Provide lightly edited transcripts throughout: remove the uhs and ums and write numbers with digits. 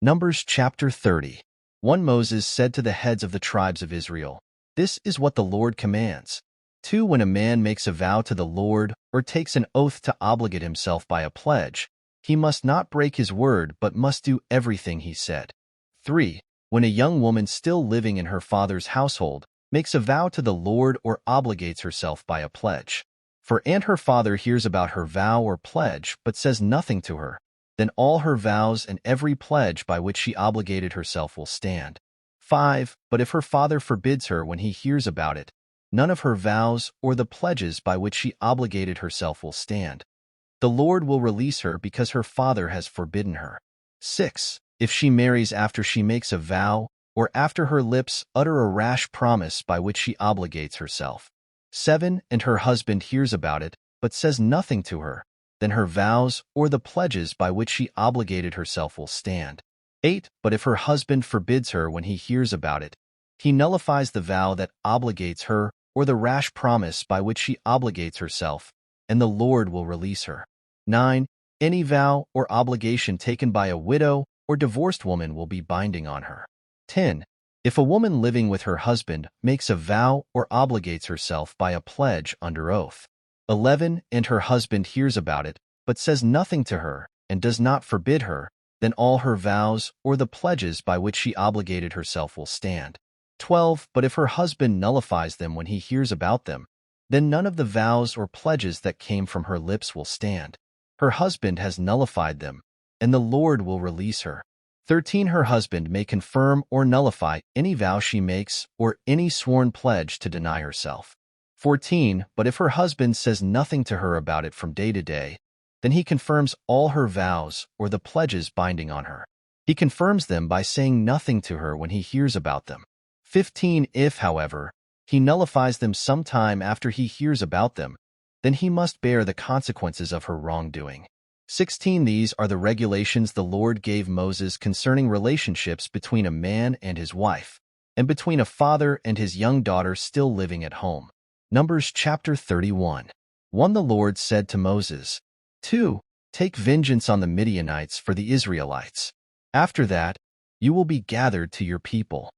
Numbers chapter 30. 1 Moses said to the heads of the tribes of Israel, "This is what the Lord commands. 2 When a man makes a vow to the Lord or takes an oath to obligate himself by a pledge, he must not break his word but must do everything he said. 3 When a young woman still living in her father's household makes a vow to the Lord or obligates herself by a pledge, and her father hears about her vow or pledge but says nothing to her, then all her vows and every pledge by which she obligated herself will stand. 5 But if her father forbids her when he hears about it, none of her vows or the pledges by which she obligated herself will stand. The Lord will release her because her father has forbidden her. 6 If she marries after she makes a vow, or after her lips utter a rash promise by which she obligates herself. 7 And her husband hears about it, but says nothing to her, then her vows or the pledges by which she obligated herself will stand. 8 But if her husband forbids her when he hears about it, he nullifies the vow that obligates her or the rash promise by which she obligates herself, and the Lord will release her. 9 Any vow or obligation taken by a widow or divorced woman will be binding on her. 10 If a woman living with her husband makes a vow or obligates herself by a pledge under oath. 11 And her husband hears about it, but says nothing to her, and does not forbid her, then all her vows or the pledges by which she obligated herself will stand. 12 But if her husband nullifies them when he hears about them, then none of the vows or pledges that came from her lips will stand. Her husband has nullified them, and the Lord will release her. 13 Her husband may confirm or nullify any vow she makes or any sworn pledge to deny herself. 14 But if her husband says nothing to her about it from day to day, then he confirms all her vows or the pledges binding on her. He confirms them by saying nothing to her when he hears about them. 15 If, however, he nullifies them sometime after he hears about them, then he must bear the consequences of her wrongdoing. 16 These are the regulations the Lord gave Moses concerning relationships between a man and his wife, and between a father and his young daughter still living at home. Numbers chapter 31. 1 The Lord said to Moses, 2 Take vengeance on the Midianites for the Israelites. After that, you will be gathered to your people.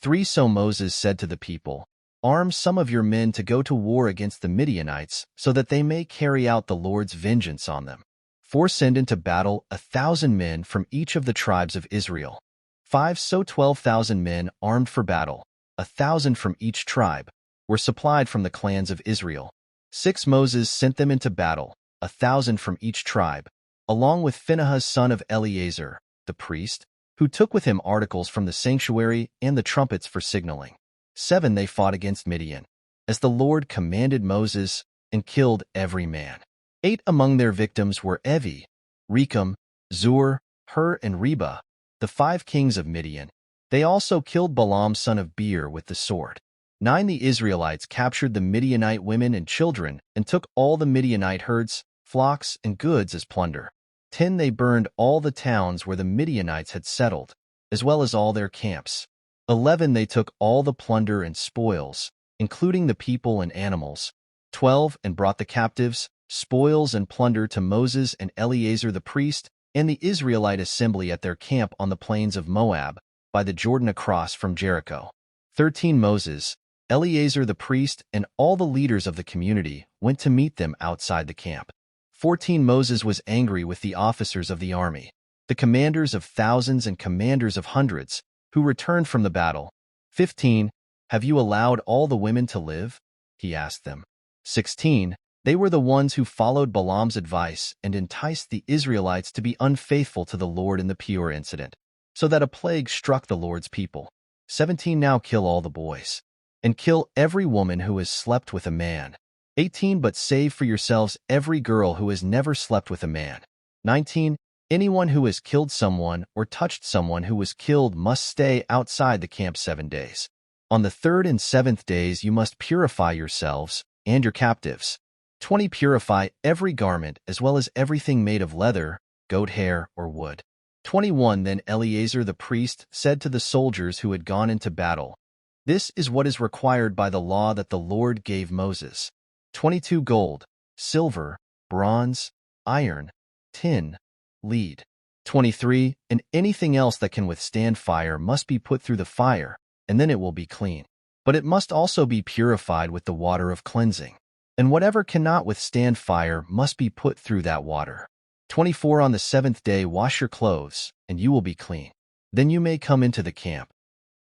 3 So Moses said to the people, Arm some of your men to go to war against the Midianites, so that they may carry out the Lord's vengeance on them. 4 Send into battle 1,000 men from each of the tribes of Israel. 5 So 12,000 men armed for battle, 1,000 from each tribe, were supplied from the clans of Israel. 6 Moses sent them into battle, 1,000 from each tribe, along with Phinehas son of Eleazar, the priest, who took with him articles from the sanctuary and the trumpets for signaling. 7 They fought against Midian, as the Lord commanded Moses, and killed every man. 8 Among their victims were Evi, Rechem, Zur, Hur, and Reba, the 5 kings of Midian. They also killed Balaam son of Beer with the sword. 9 The Israelites captured the Midianite women and children and took all the Midianite herds, flocks, and goods as plunder. 10 They burned all the towns where the Midianites had settled, as well as all their camps. 11 They took all the plunder and spoils, including the people and animals. 12 And brought the captives, spoils, and plunder to Moses and Eleazar the priest and the Israelite assembly at their camp on the plains of Moab, by the Jordan across from Jericho. 13 Moses, Eleazar the priest, and all the leaders of the community went to meet them outside the camp. 14 Moses was angry with the officers of the army, the commanders of thousands and commanders of hundreds, who returned from the battle. 15 Have you allowed all the women to live? He asked them. 16 They were the ones who followed Balaam's advice and enticed the Israelites to be unfaithful to the Lord in the Peor incident, so that a plague struck the Lord's people. 17 Now kill all the boys, and kill every woman who has slept with a man. 18 But save for yourselves every girl who has never slept with a man. 19 Anyone who has killed someone or touched someone who was killed must stay outside the camp 7 days. On the 3rd and 7th days you must purify yourselves and your captives. 20 Purify every garment as well as everything made of leather, goat hair, or wood. 21 Then Eleazar the priest said to the soldiers who had gone into battle, This is what is required by the law that the Lord gave Moses. 22 Gold, silver, bronze, iron, tin, lead, 23. And anything else that can withstand fire must be put through the fire, and then it will be clean. But it must also be purified with the water of cleansing. And whatever cannot withstand fire must be put through that water. 24. On the seventh day wash your clothes, and you will be clean. Then you may come into the camp.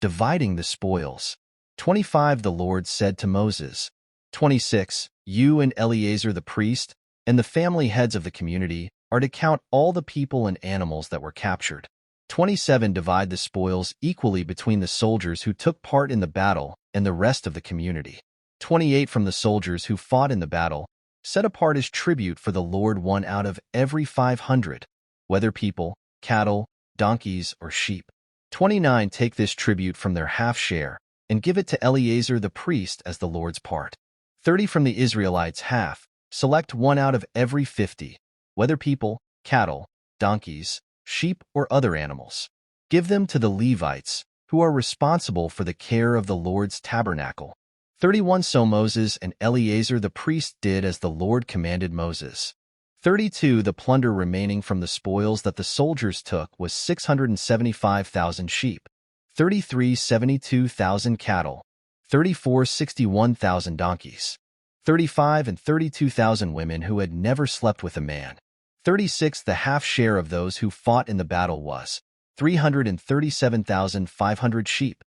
Dividing the spoils. 25. The Lord said to Moses. 26. You and Eleazar the priest, and the family heads of the community, are to count all the people and animals that were captured. 27. Divide the spoils equally between the soldiers who took part in the battle and the rest of the community. 28. From the soldiers who fought in the battle, set apart as tribute for the Lord one out of every 500, whether people, cattle, donkeys, or sheep. 29. Take this tribute from their half share, and give it to Eleazar the priest as the Lord's part. 30. From the Israelites' half, select one out of every 50, whether people, cattle, donkeys, sheep, or other animals. Give them to the Levites, who are responsible for the care of the Lord's tabernacle. 31. So Moses and Eleazar the priest did as the Lord commanded Moses. 32. The plunder remaining from the spoils that the soldiers took was 675,000 sheep, 33. 72,000 cattle, 34. 61,000 donkeys, 35. And 32,000 women who had never slept with a man. 36. The half share of those who fought in the battle was 337,500 sheep,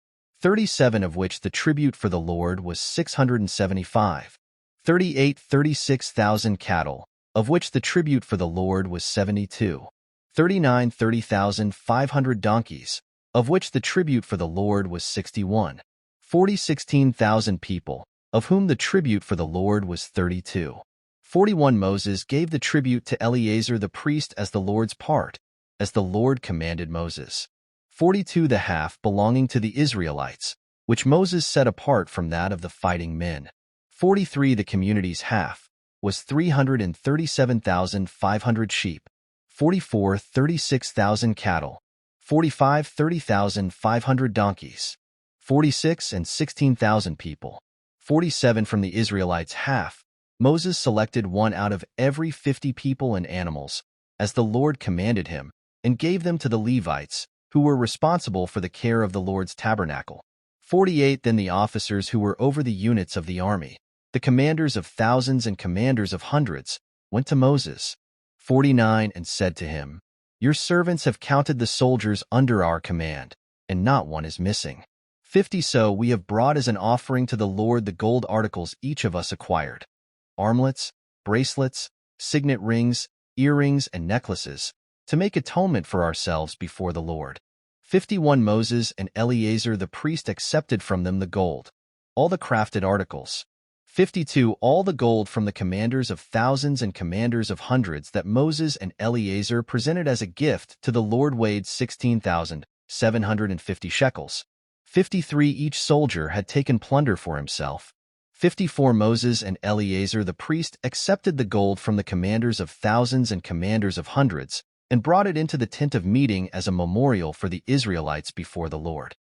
37 of which the tribute for the Lord was 675. 38. 36,000 cattle, of which the tribute for the Lord was 72. 39. 30,500 donkeys, of which the tribute for the Lord was 61. 40. 16,000 people, of whom the tribute for the Lord was 32. 41. Moses gave the tribute to Eleazar the priest as the Lord's part, as the Lord commanded Moses. 42. The half belonging to the Israelites, which Moses set apart from that of the fighting men. 43. The community's half was 337,500 sheep, 44. 36,000 cattle, 45. 30,500 donkeys, 46. And 16,000 people. 47. From the Israelites' half, Moses selected one out of every 50 people and animals, as the Lord commanded him, and gave them to the Levites, who were responsible for the care of the Lord's tabernacle. 48. Then the officers who were over the units of the army, the commanders of thousands and commanders of hundreds, went to Moses. 49. And said to him, Your servants have counted the soldiers under our command, and not one is missing. 50. So we have brought as an offering to the Lord the gold articles each of us acquired: armlets, bracelets, signet rings, earrings, and necklaces, to make atonement for ourselves before the Lord. 51. Moses and Eleazar the priest accepted from them the gold, all the crafted articles. 52. All the gold from the commanders of thousands and commanders of hundreds that Moses and Eleazar presented as a gift to the Lord weighed 16,750 shekels. 53. Each soldier had taken plunder for himself. 54. Moses and Eleazar the priest accepted the gold from the commanders of thousands and commanders of hundreds, and brought it into the tent of meeting as a memorial for the Israelites before the Lord.